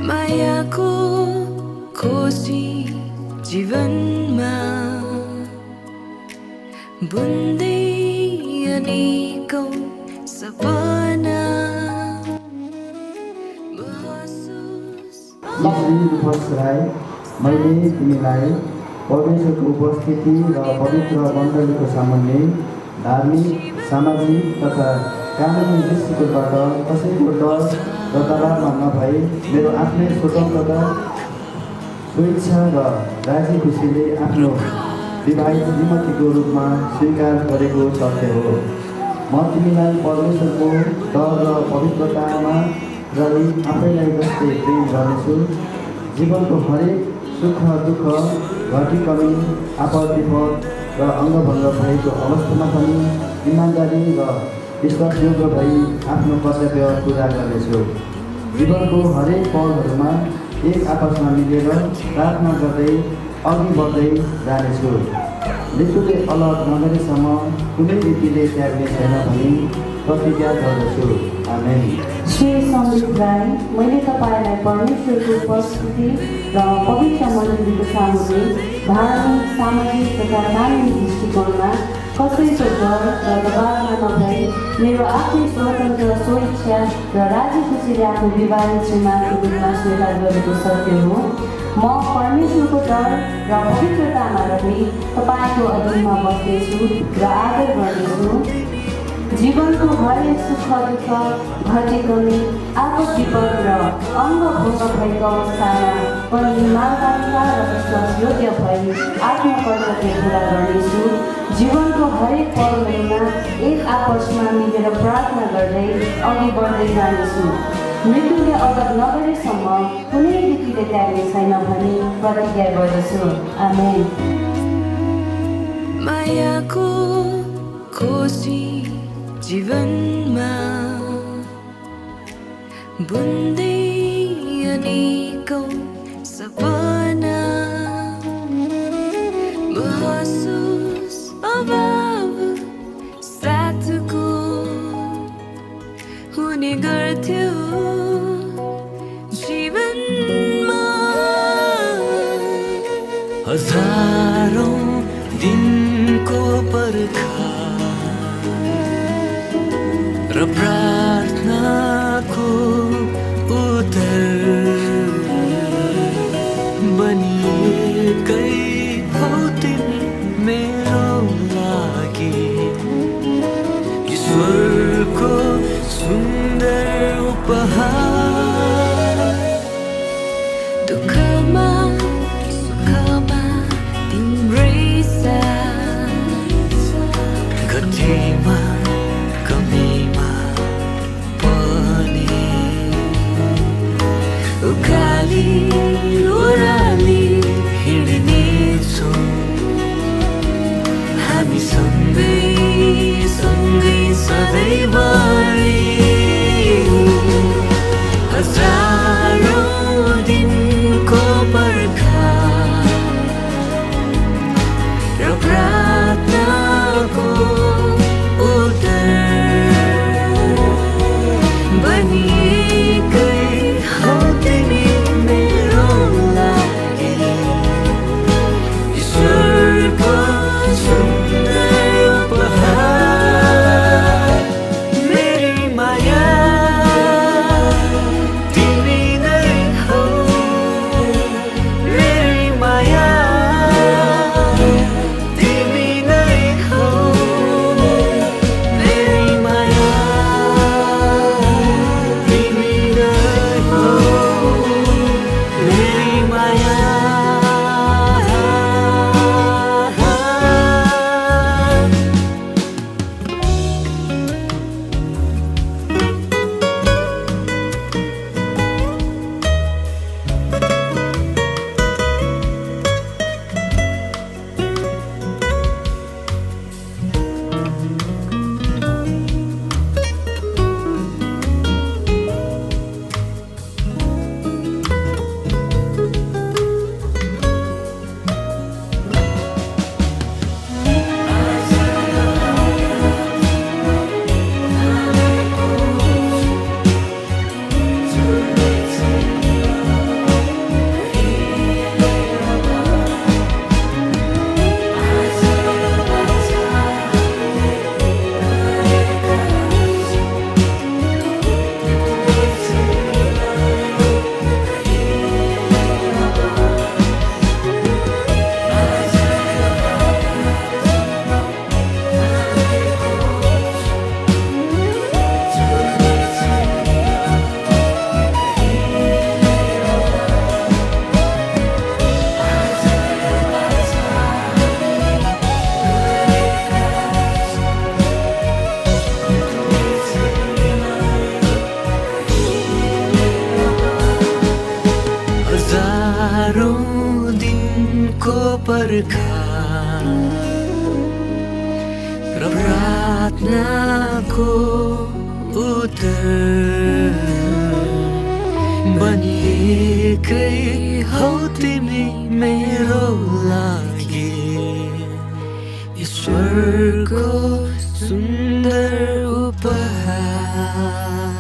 मायाको खोजी जीवनमा बुन्दै अनेकौं सपना राई मैले तिमीलाई परमेश्वरको उपस्थिति र पवित्र मण्डलीको सामुन्ने धार्मिक सामाजिक तथा कानुनी दृष्टिकोणबाट कसैको डर र दबावमा नभई मेरो आफ्नै स्वतन्त्रता स्वेच्छा र राजी खुसीले आफ्नो विवाहित श्रीमतीको रूपमा स्वीकार गरेको सत्य हो। म तिमीलाई परमेश्वरको डर र पवित्रतामा रही आफैलाई जस्तै प्रेम गर्नेछु। जीवनको हरेक सुख दुःख घटी कमी आपद विपद र अङ्गभङ्ग भएको अवस्थामा पनि इमान्दारी र विश्वासयोग्य भई आफ्नो कर्तव्य पुरा गर्नेछु। जीवनको हरेक पलहरूमा एक आपसमा मिलेर प्रार्थना गर्दै अघि बढ्दै जानेछु। मृत्युले अलग नगरेसम्म कुनै रीतिले त्याग्ने छैन भनी प्रतिज्ञा गर्दछु। आमेन। श्री सन्दीप राई, मैले तपाईँलाई परमेश्वरको उपस्थिति र पवित्र मण्डलीको सामुन्ने धार्मिक सामाजिक तथा कानुनी दृष्टिकोणमा कसैको डर र दबावमा नभई मेरो आफ्नै स्वतन्त्र स्वेच्छा र राजी खुसीले आफ्नो विवाहित श्रीमतीको रूपमा स्वीकार गरेको सत्य हो। म परमेश्वरको डर र पवित्रतामा रही तपाईँको अधीनमा बस्नेछु र आदर गर्नेछु। जीवनको हरेक सुख दुःख घटे कमी आपद विपद र अङ्ग भङ्ग भएको अवस्थामा पनि इमानदारिता र विश्वासयोग्य भई आफ्नो कर्तव्य पुरा गर्नेछु। जीवनको हरेक पलहरूमा एक आपसमा मिलेर प्रार्थना गर्दै अघि बढ्दै जानेछु। मृत्युले अलग नगरेसम्म कुनै रीतिले त्याग्ने छैन भनी प्रतिज्ञा गर्दछु। आमेन। मायाको खोजी जीवनमा बुन्दै अनेकौं सपना महसुस अभाव साथको हुने गर्थ्यो जीवनमा। हजारौं दिनको पर्खा र प्रार्थनाको उत्तर बनिएकै हौ तिमी मेरो लागि। ईश्वरको सुन्दर उपहार। दुःखमा सुखमा तिम्रै साथ, गतिमा कमीमा पनि उकाली ओह्राली हिँड्नेछौँ हामी सँगै सँगै सधैँभरि। हजारौं दिनको पर्खा र प्रार्थनाको बनिएकै हौ तिमी मेरो लागि। ईश्वरको सुन्दर उपहार। मेरी दिनको पर्खा र प्रार्थनाको उत्तर बनिएकै हौ तिमी मेरो लागि ईश्वरको सुन्दर उपहार